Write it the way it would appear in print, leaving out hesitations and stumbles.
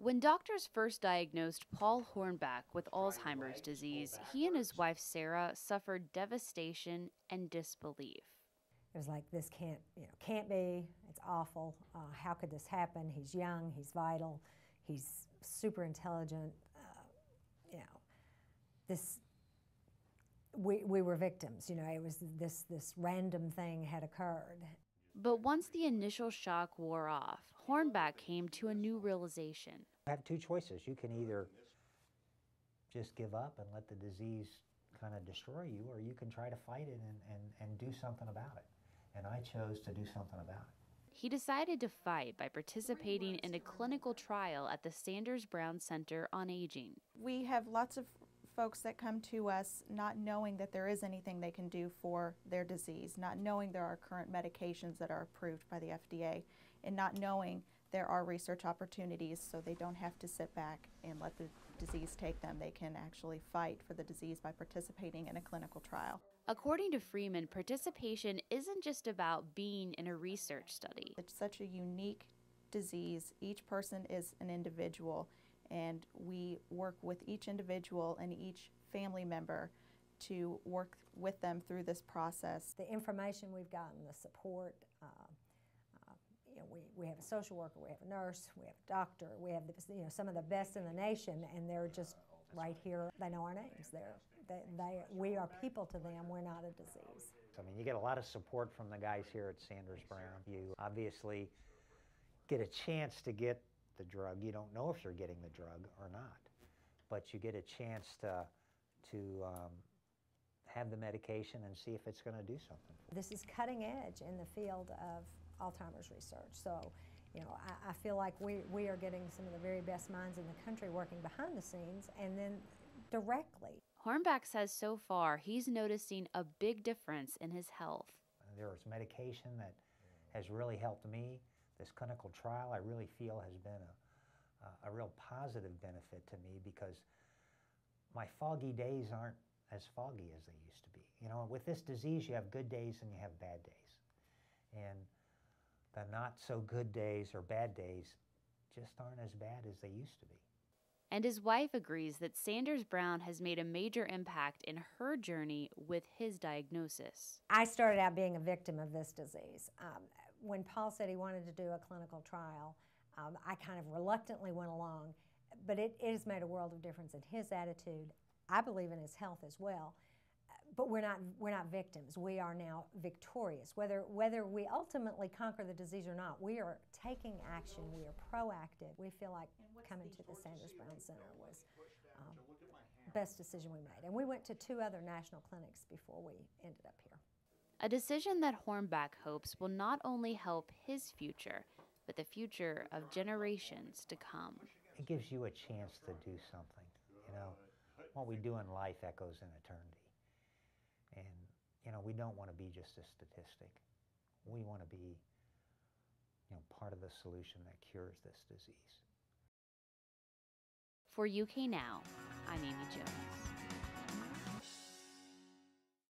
When doctors first diagnosed Paul Hornback with Alzheimer's disease, he and his wife Sarah suffered devastation and disbelief. It was like, this can't be, it's awful, how could this happen? He's young, he's vital, he's super intelligent, we were victims, it was this random thing had occurred. But once the initial shock wore off, Hornback came to a new realization. You have two choices. You can either just give up and let the disease kind of destroy you, or you can try to fight it and do something about it. And I chose to do something about it. He decided to fight by participating in a clinical trial at the Sanders Brown Center on Aging. We have lots of folks that come to us not knowing that there is anything they can do for their disease, not knowing there are current medications that are approved by the FDA, and not knowing there are research opportunities so they don't have to sit back and let the disease take them. They can actually fight for the disease by participating in a clinical trial. According to Freeman, participation isn't just about being in a research study. It's such a unique disease. Each person is an individual, and we work with each individual and each family member to work with them through this process. The information we've gotten, the support, we have a social worker, we have a nurse, we have a doctor, we have some of the best in the nation, and they're just right here. They know our names. We are people to them. We're not a disease. I mean, you get a lot of support from the guys here at Sanders Brown. You obviously get a chance to get the drug. You don't know if you're getting the drug or not, but you get a chance to have the medication and see if it's going to do something. This is cutting edge in the field of Alzheimer's research. So, I feel like we are getting some of the very best minds in the country working behind the scenes and then directly. Hornback says so far he's noticing a big difference in his health. There's medication that has really helped me. This clinical trial I really feel has been a real positive benefit to me, because my foggy days aren't as foggy as they used to be. With this disease you have good days and you have bad days. And the not so good days or bad days just aren't as bad as they used to be. And his wife agrees that Sanders Brown has made a major impact in her journey with his diagnosis. I started out being a victim of this disease. When Paul said he wanted to do a clinical trial, I kind of reluctantly went along, but it has made a world of difference in his attitude. I believe in his health as well. But we're not victims. We are now victorious. Whether we ultimately conquer the disease or not, we are taking action. We are proactive. We feel like coming to the Sanders Brown Center was the best decision we made. And we went to 2 other national clinics before we ended up here. A decision that Hornback hopes will not only help his future, but the future of generations to come. It gives you a chance to do something. What we do in life echoes in eternity. And, we don't want to be just a statistic. We want to be, part of the solution that cures this disease. For UK Now, I'm Amy Jones.